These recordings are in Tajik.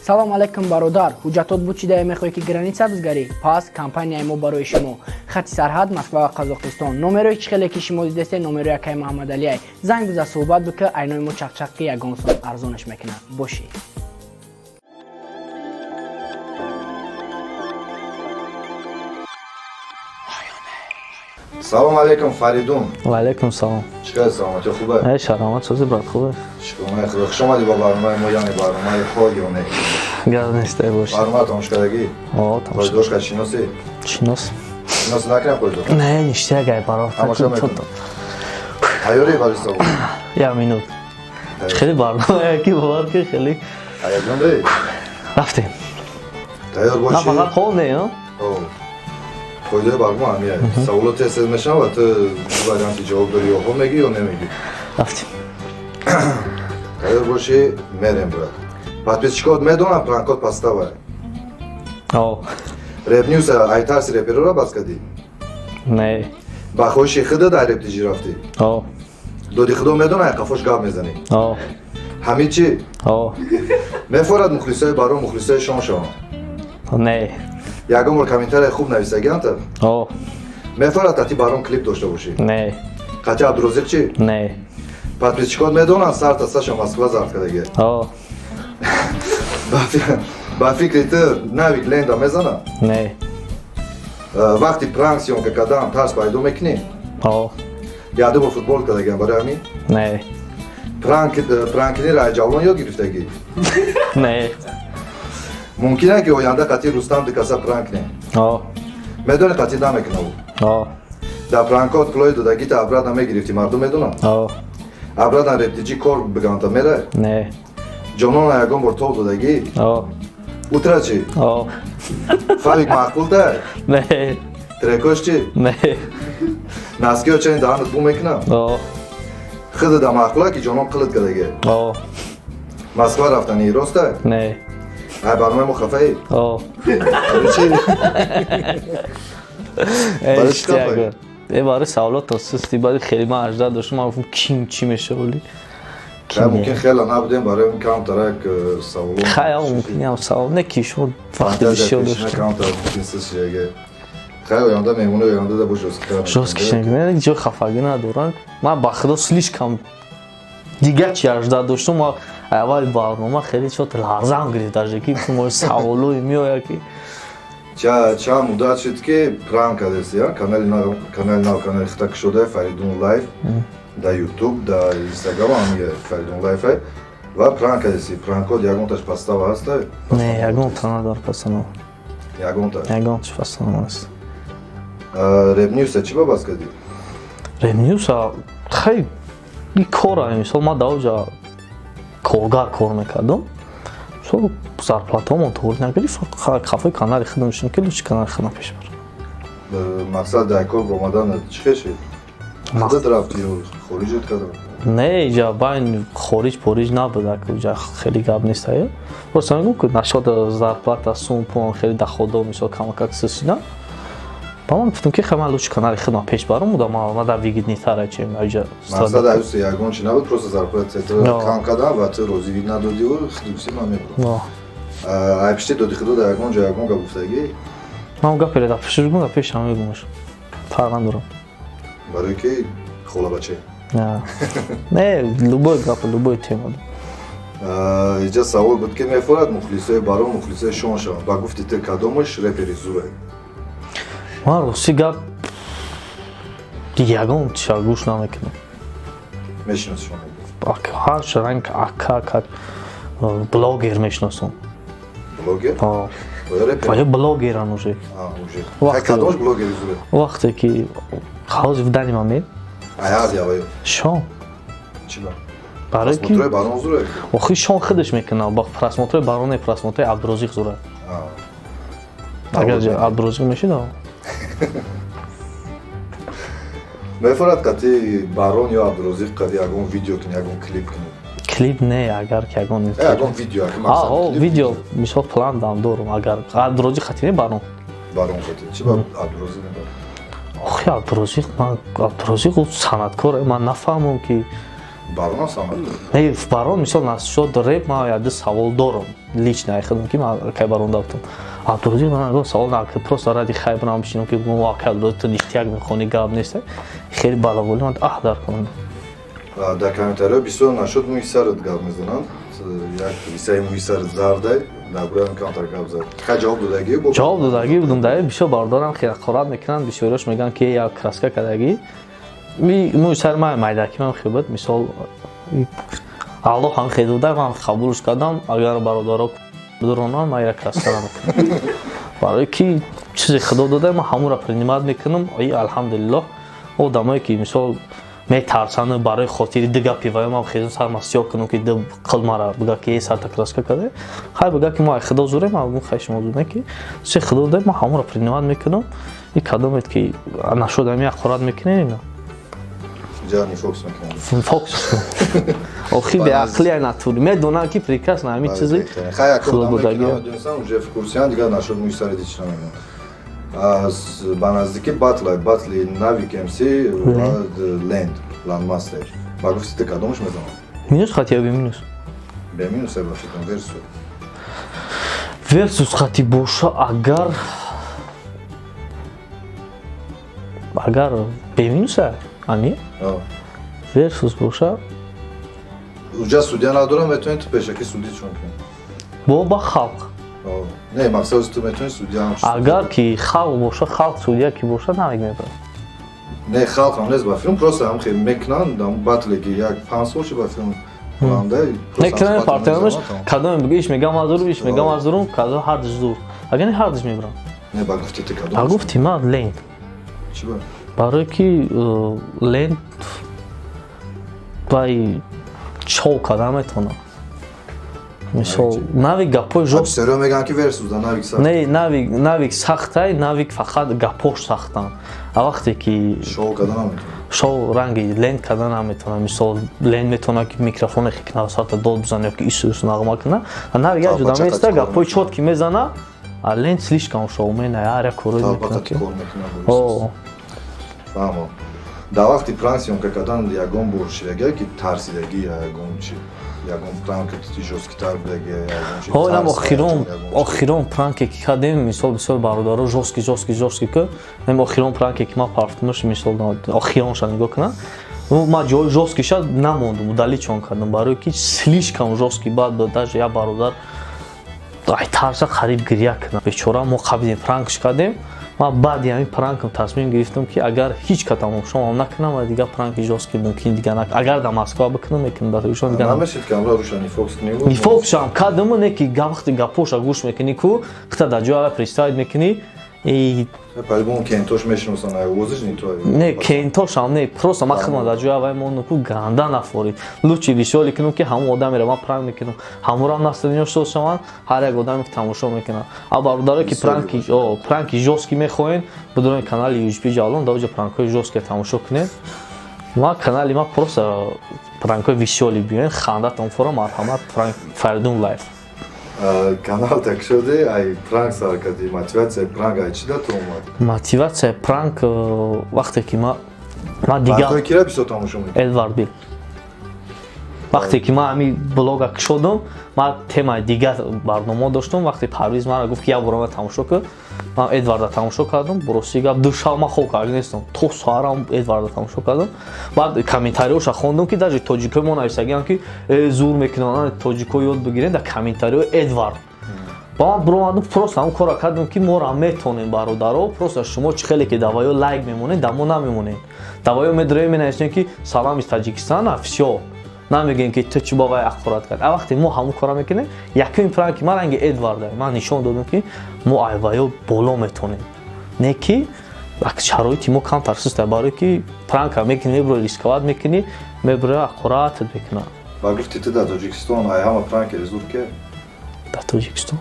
салом алейкум бародар, ҳуҷҷатот буд чи дае мехоҳӣ ки граница бизгарӣ? Пас компанияи мо барои шумо хати сарҳад Москва ва Қазоқистон номерои чӣ хеле ки шумо дидесте номерои акай Муҳаммадалиай занг биза суҳбат бика айнои мо чақчақки ягон сон арзонаш мекунад бошед. Салом алейкум Фаридун. Ва алейкум салом. Чиқар саломати хубе? Ай саломат сози брат хубе? Шукр хубе. Хуш омадӣ ба барномаи мо, яъне барномаи ход ё не? Гап нестай бош. Барномаи тамошкардагӣ? О, тамошка. Пойдошка шиносӣ? Шинос. Шинос накунам пойдош? Не, ништия гай баро. Тамоша мекунам. Айёрӣ бариста бо. Я минут. Хеле барнома яки бовар ки хеле. Аяҷон дей? Рафтем. Тайёр бошӣ? На фақат хол не, а? О. Пойдои барнома ҳамия. Саволот ҳест мешавам ва ту варианти ҷавоб дорӣ ё хо мегӣ ё немегӣ. Рафтем. Тайёр бошӣ, мерем брат. Подписчикот медонам пранкот паставай. О. Реп Ньюс айтарси реперора бас кардӣ? Не. Ба хоҳиши худат ай реп диҷӣ рафтӣ? О. Доди худо медонай қафош гап мезанӣ? О. Ҳамид чӣ? О. Мефорад мухлисои баро мухлисои шон шаванд? Не. Ягон бор комментарияи хуб нависагианта? О. Мефорад ати барон клип дошта бошӣ? Не. Қати Абдурозиқ чӣ? Не. Подписчикот медонанд сарта саша Москва зард кардагия? О. Ба фикри ту навик ленда мезанад? Не. Вақти пранк сёнка кардам тарс пайдо мекунӣ? О. Яду бо футбол кардагиам барои ҳамин? Не. Пранкинира ай ҷавлон ёд гирифтагӣ? Не. Мумкин аст ки оянда қати Рустам дикаса пранк не? О. Медонӣ қати намекунаву? О. Дар пранкот пулои додагита абрада мегирифтӣ мардум медонанд? О. Абрадан рептиҷи кор биганта мерай? Не. Ҷонона ягон бор тол додагӣ? О. Утра чӣ? О. Фавик мақбултай? Не. Трекош чӣ? Не. Наскиҳо чаин даҳанат бу мекунам? О. Худада мақбула ки ҷонон қилит кардагӣ? О. Москва рафтанӣ ростай? Не. ай барномаи мо хафаӣ? О. чӣ? Эй, штяга. Барои саволот осисти барои хеле ман ажда доштам ман гуфтам ким чӣ мешаволи? мумкин хеле набудем барои ин камтарак саволот. Хая мумкин ям савол не ки шумо вақти бисёр доштам. Хай оянда мемони оянда да бошос. Жосткишем не ҷо хафагӣ надорам. Ман ба худо слишком дигар чи ажда доштам. Ман аввали барнома хеле чот ларзам гирифт даже ки мо саволои меояд ки чанд муддат шуд ки пранк кардеси канали нав канали хита кушодаи Фаридун лайф да ютуб да инстаграм ҳамига Фаридун лайф ва пранк кардеси пранкот ягонташ пастава ҳаста? не ягонта надор пасано. Ягонташ пасано аст. Реп Ньюс чӣ ба бас кардӣ? Реп Ньюс хай и кора мисол ман да оҷа коргар кор мекардам. Мисол зарплатаомон тавори нагирифт хафаи канали худам шудам ки лучи канали худам пеш бар. Мақсад дар кор омадан чӣ хешид? худат рафтӣ ё хориҷот кардам? Не иҷа байн хориҷ пориҷ набуд иҷа хеле гап нест ая. Просто мегӯм ки нашод зарплата сум пулон хеле доходо мисол камакак сусина. Ба ман гуфтам ки хай ман лучи канали худам пеш барам мудам ман дар вигиднитара чӣ иҷа. Мақсад аюс ягон чи набуд просто зарплататро кам кардам ва ту розӣ надодиву худуси ман мебурам. Ай пишти доди худо дар ягон ҷо ягон гап гуфтагӣ? Ман гапе дар пешгум дар пешам мегумаш. Фарқ надорам. Барои ки холабача? Не, любой гап, любой тема. Иҷа савол буд ки мефорад мухлисои баро мухлисои шон шаванд. Ба гуфти ту кадомаш репери зурай? Ман рости гап ягон чиша гӯш намекунам. Мешиносишон? Ҳар ранг ака блогер мешиносам. Блогер? Ё блогеран уже. Кадомаш блогери зурай? Вақте ки ҳозир видани ман мед? Аяз явай? Шон. Чӣ ба? Барои ки просмотрои барон зурай? охи шон худаш мекунад ба просмотрои барон не просмотрои Абдурозиқ зурай. Агар Абдурозиқ мешинав мефорад қати барон ё Абдурозиқ қади ягон видео кунӣ ягон клип кунӣ? Клип не агар ки ягон видео мисол план дорам агар Абдурозиқ қати не барон қати чӣ ба Абдурозиқ охи Абдурозиқ ман Абдурозиқ санъаткор ман нафаҳмам ки Барон самар. Не, в барон мисол насшод рэп ма яды савол дорам. Лично я ходим ки ма кай барон давтам. А друзі, на савол на просто ради хай брам бишинам ки му акал ротун ихтияг мехони габ нест. Хели бала воли ман аҳдар кунам. Дар комментариҳо бисёр нашуд муи сарат гап мезананд. Як исаи муи сарат зардай, дар бораи комментар гап зад. Хай ҷавоб додагӣ бо? Ҷавоб додагӣ будам, дар бисёр бардорам хиқорат мекунанд, бисёраш мегӯянд ки як краска кардагӣ. Муи сар ман майдаки ман хибат мисол Аллоҳ ҳам хедода ман қабулш кардам, агар бародаро бидуронанд ман як краска намекунам. Барои ки чизе худо дода ман ҳамонро принимат мекунам. Ой алҳамдулиллоҳ одамое ки мисол метарсанд барои хотири ду гапи ваё ман хезм сар масьё кунам ки ду қил мара бига ки сарта краска карда. Хай бига ки ман худо зуре ман гум хай шумо зуре ки чизе худо дода ман ҳамонро принимат мекунам. И кадомет ки нашудам як қорат мекунем ина. Ҷани фокс мекунам. Фокс. Охи беақли ай натури. Медонам ки прекрасно ҳамин чизи. Хай як одам донистам уже фикурсиян дигар нашуд муи сари дична мегӯям. Аз ба наздики батли Навик МС ва Ленд Landmaster. Ба гуфти ти кадомаш мезанам? Минус хати я беминус. Беминус ба фикрам версус. Версус хати боша агар беминус ани? Версус боша Уҷа судя надорам метавонӣ ту пешакӣ судӣ чун кунӣ? ба халқ. Не, мақсади ту метавонӣ судя ҳам Агар ки халқ боша, халқ судя ки боша навик мебарад. Не, халқ ҳам нест ба филм, просто ҳам хеле мекунанд батле ки як пансолчи ба филм кунандаи. Некунем партнераш кадом бига иш мегам азуру, иш мегам азуру, кадом ҳардиш зур. Агар не ҳардиш мебарам. Не, ба гуфти ти кадом? Ба гуфти ман Ленд. Чӣ ба? Барои ки Ленд бай чов карда метавонад. Мисол навик гапои жо серио мегӯянд ки версус да навик сахт. Не, навик сахтай, навик фақат гапош сахтанд. А вақте ки шоу карда наметавонад. шоу ранги Ленд карда наметавонад. Мисол Ленд метавонад ки микрофоне хикна сата дод бизана ёки исус нағма кана. А навик як ҷуда места гапои чотки мезана. А Ленд слишком шоу менае, ҳар як кори мекунад. Фаҳмо. Дар вақти пранк сёмка кардан ягон бор шидагӣ ки тарсидагӣ ягон чи ягон пранке ки жесткитар будагӣ ягон чи. Ҳолам охирон пранке ки кардем мисол бисёр бародаро жестки ку. Нем охирон пранке ки ман партнерш мисол охиронша нигоҳ кунам. Ман ҷои жесткиша намондум, удалӣ чон кардам барои ки слишком жестки баъд даже я бародар ай тарса қариб гиря кунам. Бечора мо қабли пранкш кардем. Ман баъди ҳамин пранкам тасмим гирифтам ки агар ҳеҷ кадом шомам накунам ва дигар пранки жестки мумкин дигар накунам. Агар дар Москва бикунам мекунам дар Рушон дигар. Намешид камера руша нифокс кунӣ? Нифоксам кадам не ки вақти гапоша гӯш мекунӣ ку хита дар ҷоя представит мекунӣ. По-любому кентош мешиносанд овозиш не то. Не, кентошам не, просто ман хидмат дар ҷоя вай мондам ку ганда нафорид. Лучи висёли кунам ки ҳамон одамеро ман пранк мекунам. Ҳамонам настадино шод шаванд, ҳар як одаме ки тамошо мекунад. А бародаро ки пранки жестки мехоҳед, бидурои канали YouTube ҷавлон дар оҷа пранкҳои жестки тамошо кунед. Ман канали ман просто пранкҳои висёли биёед, хандатон фора марҳамат Фаридун лайф. Канал так шуде, ай пранк сар кардӣ, мотиватсияи пранк ай чӣ дату омад? Мотиватсияи пранк вақте ки ман дигар пранкҳои кира бисёр тамошо мекунӣ? Эдвард Бил. Вақте ки ман ҳамин блога шудам, ман темаи дигар барнома доштам, вақте Парвиз манро гуфт ки як бора ман тамошо кун, ман Эдварда тамошо кардам, бурости гап душав ман хоб карда нестам. То саҳарам Эдварда тамошо кардам. Баъд комментариёша хондам ки даже тоҷикои мо нависагианд ки зур мекунанд тоҷико ёд бигирен дар комментариҳои Эдвард. Ба ман биромадам просто ҳамон кора кардам ки моро метонем бародаро, просто шумо чӣ хеле ки даваё лайк мемонед, дамо намемонед. Даваё медроем менависем ки салам из Таҷикистан, всё. Намегӯем ки ту чӣ ба вай аққорат кард. А вақте мо ҳамон кора мекунем, якумин пранки ман ранги Эдварда. Ман нишон додам ки мо айваё боло метонем. Не ки шароити мо кам тарсиста, барои ки пранка мекунӣ, меброи рисковат мекунӣ, меброи аққоратат мекунад. Ба гуфти ту дар Тоҷикистон ай ҳама пранки зур ке? Дар Тоҷикистон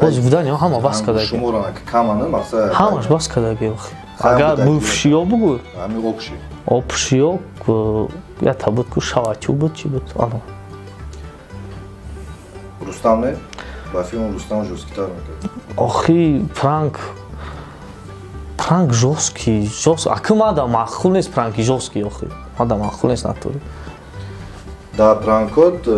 ҳозир будани ҳама бас кардаги. Шуморо камана мақсад. Ҳамаш бас кардаги. Агар бывшиё бугӯ. Ҳамин обши. Обшиё я буд ку шавачу буд чи буд? Ано. Рустам не? Ба филм Рустам жесткитар мекард. Охи пранк жестки, аки мада махул нест пранки жестки охи. Мада махул нест натури. Да пранкот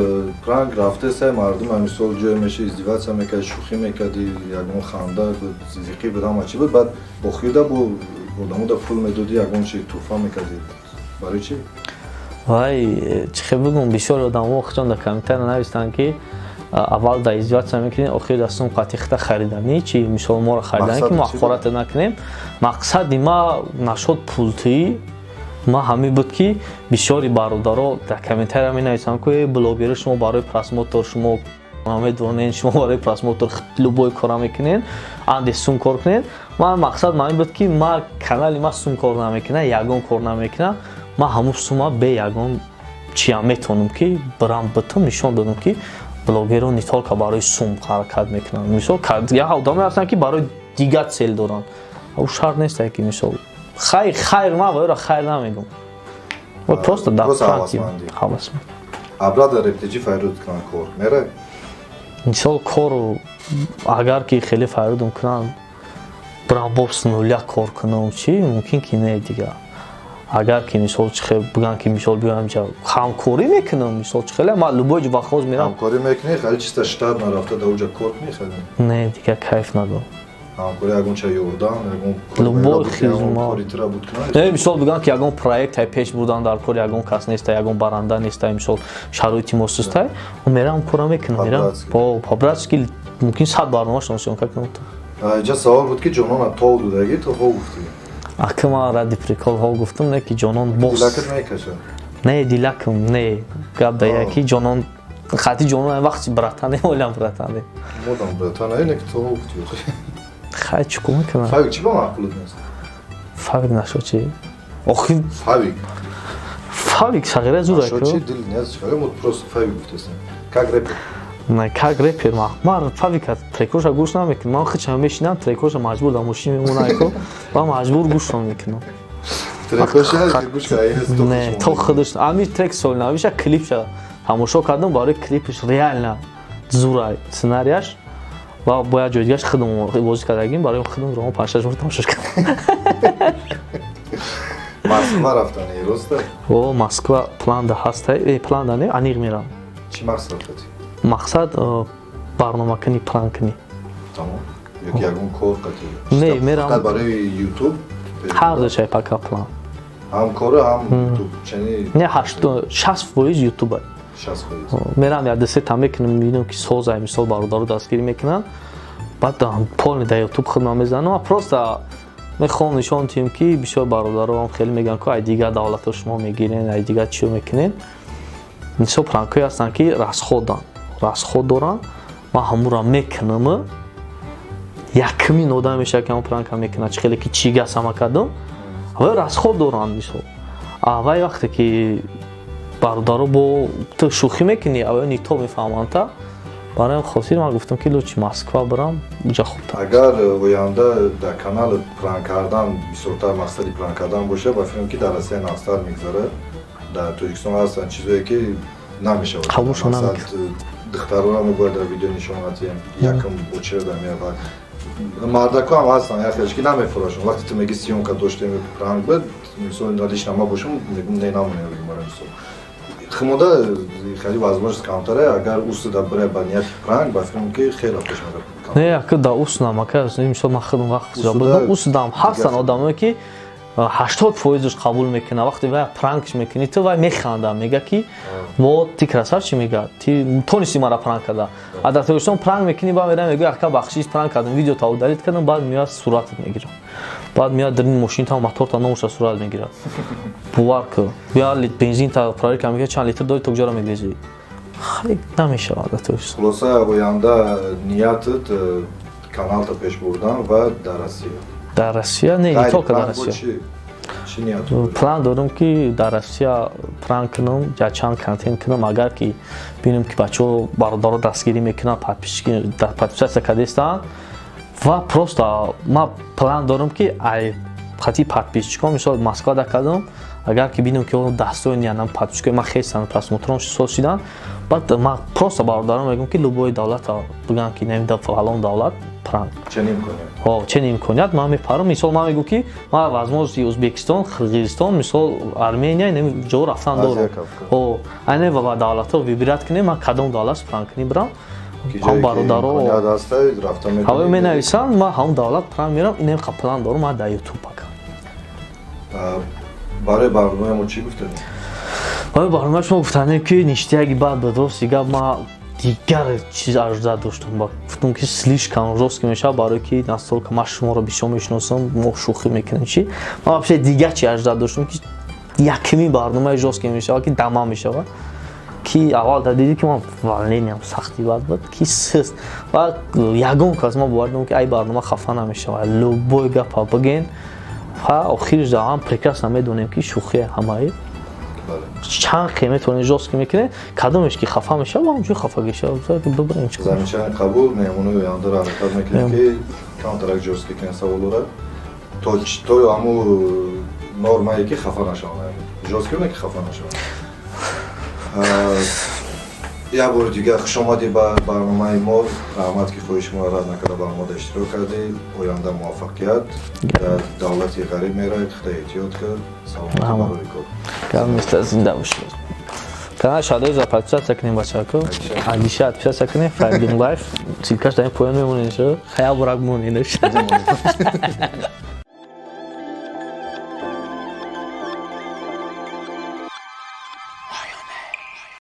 пранк рафтеса мардум амисол ҷое меша издиватсия мекарди шӯхӣ мекарди ягон ханда зиқӣ будам чӣ буд баъд охирда бо одамода пул медодӣ ягон чи тӯҳфа мекарди барои чӣ вай чӣ хел бигум бисёри одамҳо охирҷон дар комментария навистанд ки аввал да издиватсия мекунем охир да сум қатихта харидани чи мисол моро харидани ки мо ахбороте накунем мақсади ма нашод пултӣ ма ҳамин буд ки бисёри бародаро дар комментария менависанд ки блогери шумо барои просмотр шумо медонен шумо барои просмотр любой кора мекунен анде сум кор кунен ман мақсад ҳамин буд ки ма канали ма сум кор намекунам ягон кор намекунам ма ҳамун сума бе ягон чиам метавонам ки барам битам нишон додам ки блогерҳо не толка барои сум ҳаракат мекунанд мисол як одаме ҳастанд ки барои дигар цел доранд ав шарт нест ки мисол хайр ма ваёра хайр намегум просто ҳавасманд абрада рептиҷи файруд кунан кор мере мисол кору агар ки хеле файрудам кунанд барам бо с нуля кор кунам чи мумкин ки не дигар агар ки мисол чихел бигам ки мисол биём ҷа ҳамкорӣ мекунам мисол чихел ма любой ҷо ба хоз мерам ҳамкорӣ мекунӣ хеле чиста штат нарафта да уҷа кор кунӣ хеле не дигар кайф надорам ҳамкорӣ ягон ча ёрдан ягон любой хизмат кори тира буд кунад не мисол бигам ки ягон проектай пеш бурдан дар кор ягон кас неста ягон баранда неста мисол шароити мосустай мерам кора мекунам мерам по-братски мумкин 100 барномашон сёнка кунам ҷа савол буд ки ҷонона тол дудаги то ҳо гуфтӣ ака ман ради приколҳо гуфтам не ки ҷонон бос дилакат мекаша не дилакам не гап да ки ҷонон хати ҷонон вақти братане олам братане модам братане не ки то ҳо гуфтӣ хай чӣ кор мекунам фавик чӣ ба маъқулат нест фавик нашо чи охир фавик сағира зура нашо чи дил нест чӣ мод просто фавик гуфтаст как рэпер не как рэпер ман фавика трекоша гӯш намекунам ман хичам мешинам трекоша маҷбур дар мошин мемонам ко ва маҷбур гӯш мекунам трекоша гӯш кардем не то худаш ами трек сол навиша клипша тамошо кардам барои клипиш реально зура сценарияш ва бо як ҷои дигаш худам бозӣ кардагим барои худам рома 5-6 бор тамошош кардам москва рафтани роста о москва планда ҳастай планда не аниқ мерам чӣ мақсад рафтати мақсад барнома кунӣ план кунӣ тамом ёки ягон кор қатӣ не мерам фақат барои ютуб ҳар душай пака план ҳам кора ҳам ютуб чани не 60% ютуба 60% мерам як дасте там мекунам мебинам ки созай мисол бародаро дастгирӣ мекунам баъд полни дар ютуб хидмат мезанам просто мехоҳам нишон диҳам ки бисёр бародарам хеле мегӯянд ки ай дигар давлатро шумо мегирен ай дигар чиё мекунен мисол пранкҳое ҳастанд ки расход доранд ман ҳамура мекунам якмин одам мешавад ки ҳамон пранка мекунад чӣ хеле ки чӣ гасама кардам ва расход доранд мисол аввай вақте ки бародаро бо ту шӯхӣ мекунӣ аввай нито мефаҳманд та барои хотир ман гуфтам ки лучи москва барам ҷа хубтар агар оянда дар канал пранк кардан бисёртар мақсади пранк кардан боша ба фикрам ки дар россия навстар мегзарад дар тоҷикистон ҳастанд чизое ки намешавад мақсад духтарона мебояд дар видео нишонатием якм очерда меяд мардако ҳам ҳастанд яхеш ки намефурӯшанд вақте ту меги сиёнка доштем пранк буд мисол лично ма бошам мегум не намонем мисол химода хеле возможност камтаре агар устуда бире ба нияти пранк ба фикрам ки хеле пеш меравад не ака да устудам ака мисол ман худам вақт ҷабудам устудам ҳастанд одамое ки 80%-ш қабул мекунад вақте вай пранкш мекунӣ ту вай механда мега ки мо ти красав чи мега ти тонисти мара пранк карда а дар тоҷикистон пранк мекунӣ ба мера мегӯяд ака бахшиш пранк кардам видео та удалит кардам баъд меояд суратат мегирад баъд меояд дар мошинта мотор номуша сурат мегирад бувар ку бия бензин та проверка мекунад чанд литр дори то куҷоро мегрезӣ хеле намешавад дар тоҷикистон хулоса оянда ниятат каналта пеш бурдан ва дар россия дар россия не не толка дар россия план дорам ки дар россия пранк кунам ҷа чанд контент кунам агар ки бинам ки бачаҳо бародаро дастгирӣ мекунанд подписатсия кардестанд ва просто ма план дорам ки ай хати подписчикон мисол москва да кардам Agar ki бинем ки достойный нам подписчикой ма хестан просмотрон сол шидан баъд ма просто бародарам мегум ки любой давлат бигам ки нем да фалон давлат пранк ченин имконият ман мепарам мисол ман мегум ки ма возможности Узбекистон Қирғизистон мисол Армения нем ҷо рафтан дорам айне ва давлато вибират кинем ман кадом давлат пранк кини бирам ҳам бародаро ҳавои менависанд ма ҳам давлат пранк мирам инем план дорам ма дар ютуб пакам барои барномаи мо чӣ гуфтем? барои барномаи шумо гуфтанем ки ништияги баъд бадост дигар ма дигар чиз ажза доштам гуфтам ки слишком жёстко мешавад барое ки настолько ма шуморо бисёр мешиносам мо шӯхӣ мекунем чи ма вообще дигар чи ажза доштам ки якми барномаи жёстко мешавад ки дама мешавад ки аввал диди ки ман волнениям сахти бад буд ки сист ва ягон кас ма бовар дидам ки ай барнома хафа намешавад любой гапа биген ва охириш да ҳам прекрасно медонем ки шӯхи ҳамаи чанд хе метавонем жёстко мекунем кадомеш ки хафа мешавад ҳамчун хафагиша бибирем чӣ кунем замечание қабул меҳмонои ояндаро ҳаракат мекунем ки камтарак жёстко кунем саволора то ҳамун нормае ки хафа нашаванд жёстко не ки хафа нашаванд як бори дигар хушомадӣ ба барномаи мо раҳмат ки хоҳиши моро рад накарда барномада иштирок кардӣ оянда муваффақият дар давлати ғариб меравед худа эҳтиёт кар саломатӣ барои кор камиста зинда бошед канал шадои за подписаться кунем бачако адиша подписаться кунем Фаридун лайф ссилкаш дар ин поён мемонед хаял бурак монед